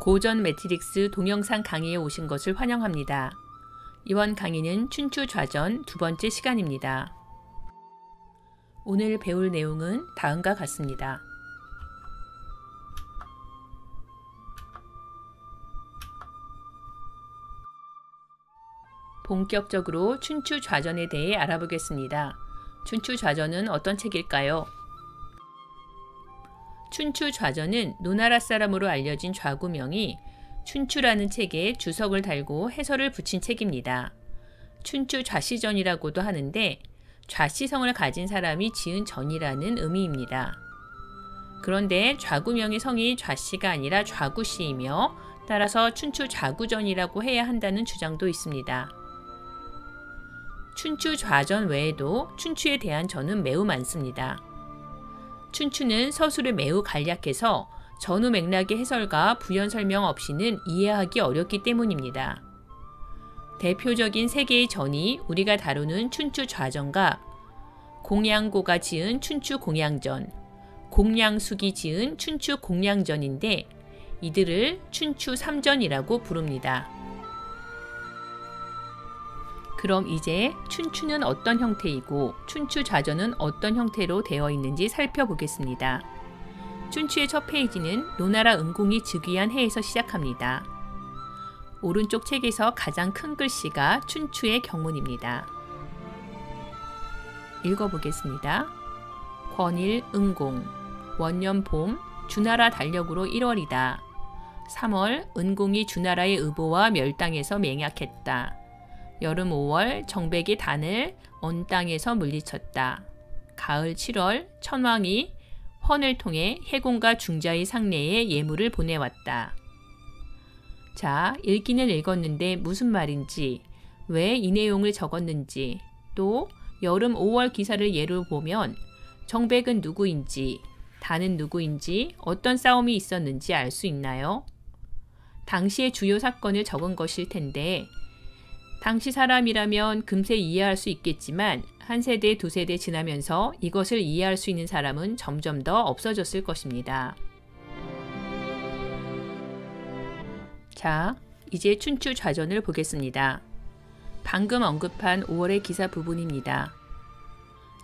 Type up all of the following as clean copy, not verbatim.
고전 매트릭스 동영상 강의에 오신 것을 환영합니다. 이번 강의는 춘추좌전 두 번째 시간입니다. 오늘 배울 내용은 다음과 같습니다. 본격적으로 춘추좌전에 대해 알아보겠습니다. 춘추좌전은 어떤 책일까요? 춘추좌전은 노나라 사람으로 알려진 좌구명이 춘추라는 책에 주석을 달고 해설을 붙인 책입니다. 춘추좌시전이라고도 하는데 좌시성을 가진 사람이 지은 전이라는 의미입니다. 그런데 좌구명의 성이 좌씨가 아니라 좌구씨이며 따라서 춘추좌구전이라고 해야 한다는 주장도 있습니다. 춘추좌전 외에도 춘추에 대한 전은 매우 많습니다. 춘추는 서술을 매우 간략해서 전후 맥락의 해설과 부연 설명 없이는 이해하기 어렵기 때문입니다. 대표적인 세 개의 전이 우리가 다루는 춘추좌전과 공양고가 지은 춘추공양전, 공양숙이 지은 춘추공양전인데 이들을 춘추삼전이라고 부릅니다. 그럼 이제 춘추는 어떤 형태이고 춘추좌전은 어떤 형태로 되어 있는지 살펴보겠습니다. 춘추의 첫 페이지는 노나라 은공이 즉위한 해에서 시작합니다. 오른쪽 책에서 가장 큰 글씨가 춘추의 경문입니다. 읽어보겠습니다. 권일 은공, 원년 봄, 주나라 달력으로 1월이다. 3월 은공이 주나라의 의보와 멸당에서 맹약했다. 여름 5월 정백이 단을 언 땅에서 물리쳤다. 가을 7월 천왕이 헌을 통해 해공과 중자의 상례에 예물을 보내왔다. 자, 읽기는 읽었는데 무슨 말인지, 왜 이 내용을 적었는지, 또 여름 5월 기사를 예로 보면 정백은 누구인지, 단은 누구인지, 어떤 싸움이 있었는지 알 수 있나요? 당시의 주요 사건을 적은 것일 텐데 당시 사람이라면 금세 이해할 수 있겠지만 한 세대, 두 세대 지나면서 이것을 이해할 수 있는 사람은 점점 더 없어졌을 것입니다. 자, 이제 춘추좌전을 보겠습니다. 방금 언급한 5월의 기사 부분입니다.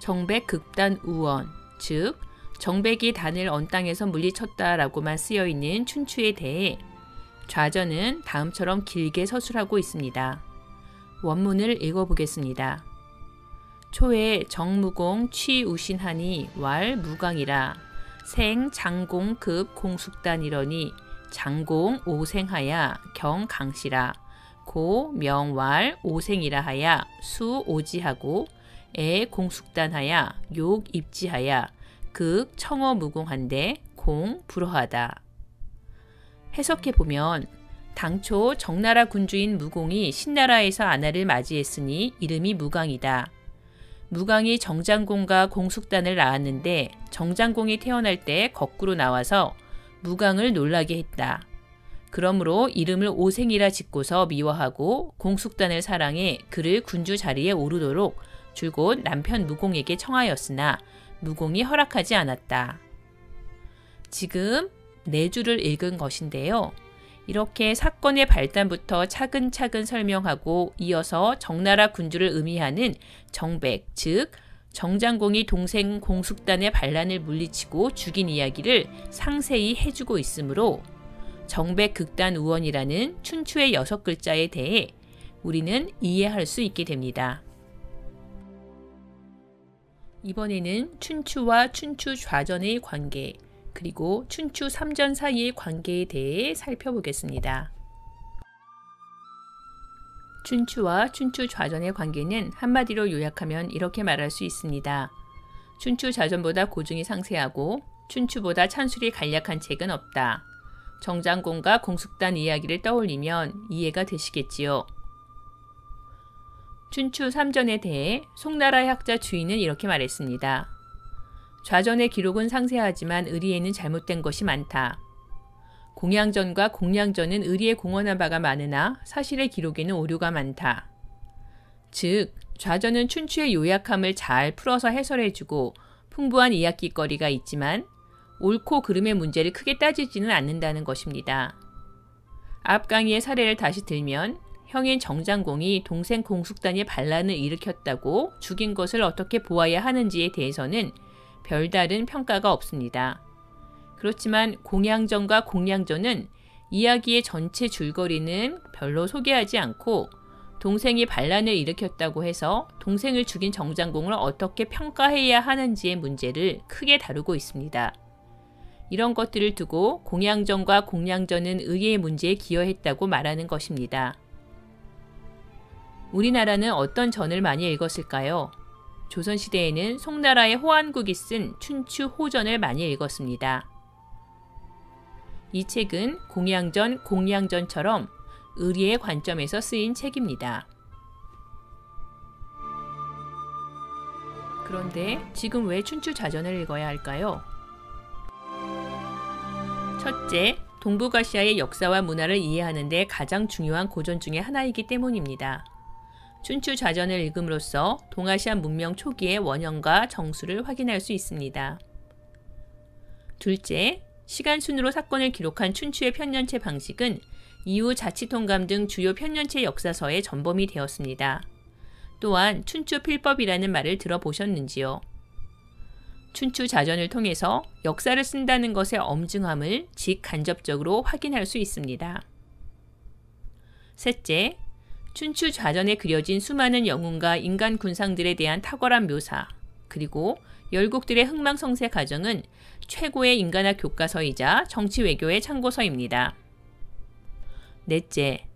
정백 극단 우원, 즉 정백이 단을 언 땅에서 물리쳤다라고만 쓰여있는 춘추에 대해 좌전은 다음처럼 길게 서술하고 있습니다. 원문을 읽어보겠습니다. 초에 정무공 취우신하니 왈 무강이라 생 장공급 공숙단이러니 장공 오생하야 경 강시라 고 명왈 오생이라 하야 수 오지하고 애 공숙단하야 욕 입지하야 극 청어 무공한데 공 불허하다. 해석해보면 당초 정나라 군주인 무공이 신나라에서 아나를 맞이했으니 이름이 무강이다. 무강이 정장공과 공숙단을 낳았는데 정장공이 태어날 때 거꾸로 나와서 무강을 놀라게 했다. 그러므로 이름을 오생이라 짓고서 미워하고 공숙단을 사랑해 그를 군주 자리에 오르도록 줄곧 남편 무공에게 청하였으나 무공이 허락하지 않았다. 지금 네 줄을 읽은 것인데요. 이렇게 사건의 발단부터 차근차근 설명하고 이어서 정나라 군주를 의미하는 정백, 즉 정장공이 동생 공숙단의 반란을 물리치고 죽인 이야기를 상세히 해주고 있으므로 정백 극단 우원이라는 춘추의 6글자에 대해 우리는 이해할 수 있게 됩니다. 이번에는 춘추와 춘추좌전의 관계, 그리고 춘추 3전 사이의 관계에 대해 살펴보겠습니다. 춘추와 춘추좌전의 관계는 한마디로 요약하면 이렇게 말할 수 있습니다. 춘추좌전보다 고증이 상세하고 춘추보다 찬술이 간략한 책은 없다. 정장공과 공숙단 이야기를 떠올리면 이해가 되시겠지요. 춘추 3전에 대해 송나라의 학자 주인은 이렇게 말했습니다. 좌전의 기록은 상세하지만 의리에는 잘못된 것이 많다. 공양전과 공양전은 의리에 공헌한 바가 많으나 사실의 기록에는 오류가 많다. 즉 좌전은 춘추의 요약함을 잘 풀어서 해설해주고 풍부한 이야깃거리가 있지만 옳고 그름의 문제를 크게 따지지는 않는다는 것입니다. 앞 강의의 사례를 다시 들면 형인 정장공이 동생 공숙단이 반란을 일으켰다고 죽인 것을 어떻게 보아야 하는지에 대해서는 별다른 평가가 없습니다. 그렇지만 공양전과 공양전은 이야기의 전체 줄거리는 별로 소개하지 않고 동생이 반란을 일으켰다고 해서 동생을 죽인 정장공을 어떻게 평가해야 하는지의 문제를 크게 다루고 있습니다. 이런 것들을 두고 공양전과 공양전은 의의 문제에 기여했다고 말하는 것입니다. 우리나라는 어떤 전을 많이 읽었을까요? 조선시대에는 송나라의 호안국이 쓴 춘추 호전을 많이 읽었습니다. 이 책은 공양전, 공양전처럼 의리의 관점에서 쓰인 책입니다. 그런데 지금 왜 춘추좌전을 읽어야 할까요? 첫째, 동북아시아의 역사와 문화를 이해하는 데 가장 중요한 고전 중의 하나이기 때문입니다. 춘추좌전을 읽음으로써 동아시아 문명 초기의 원형과 정수를 확인할 수 있습니다. 둘째, 시간순으로 사건을 기록한 춘추의 편년체 방식은 이후 자치통감 등 주요 편년체 역사서의 전범이 되었습니다. 또한 춘추필법이라는 말을 들어보셨는지요? 춘추좌전을 통해서 역사를 쓴다는 것의 엄중함을 직간접적으로 확인할 수 있습니다. 셋째, 춘추좌전에 그려진 수많은 영웅과 인간 군상들에 대한 탁월한 묘사, 그리고 열국들의 흥망성쇠 가정은 최고의 인간학 교과서이자 정치 외교의 참고서입니다. 넷째,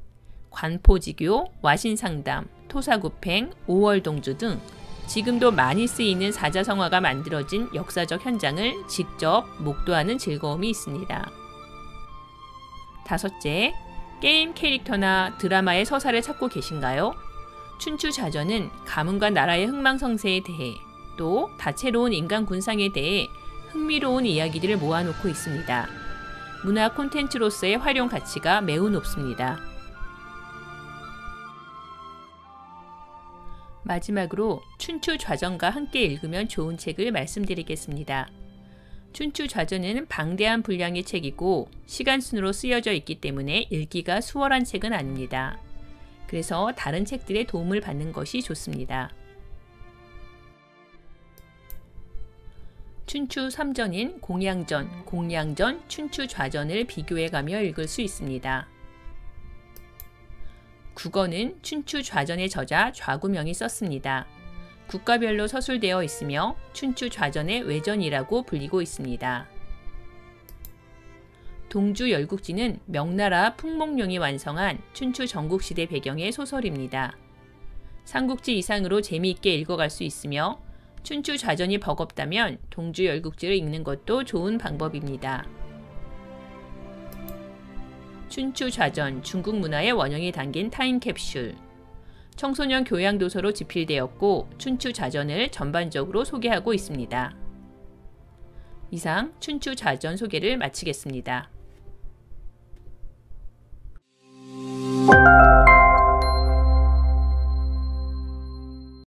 관포지교, 와신상담, 토사구팽, 오월동주 등 지금도 많이 쓰이는 사자성어가 만들어진 역사적 현장을 직접 목도하는 즐거움이 있습니다. 다섯째, 게임 캐릭터나 드라마의 서사를 찾고 계신가요? 춘추좌전은 가문과 나라의 흥망성쇠에 대해 또 다채로운 인간 군상에 대해 흥미로운 이야기들을 모아놓고 있습니다. 문화 콘텐츠로서의 활용 가치가 매우 높습니다. 마지막으로 춘추좌전과 함께 읽으면 좋은 책을 말씀드리겠습니다. 춘추좌전은 방대한 분량의 책이고 시간순으로 쓰여져 있기 때문에 읽기가 수월한 책은 아닙니다. 그래서 다른 책들의 도움을 받는 것이 좋습니다. 춘추 3전인 공양전, 공양전, 춘추좌전을 비교해가며 읽을 수 있습니다. 국어는 춘추좌전의 저자 좌구명이 썼습니다. 국가별로 서술되어 있으며 춘추좌전의 외전이라고 불리고 있습니다. 동주 열국지는 명나라 풍목룡이 완성한 춘추 전국시대 배경의 소설입니다. 삼국지 이상으로 재미있게 읽어갈 수 있으며 춘추좌전이 버겁다면 동주 열국지를 읽는 것도 좋은 방법입니다. 춘추좌전, 중국 문화의 원형이 담긴 타임캡슐. 청소년 교양도서로 집필되었고 춘추좌전을 전반적으로 소개하고 있습니다. 이상 춘추좌전 소개를 마치겠습니다.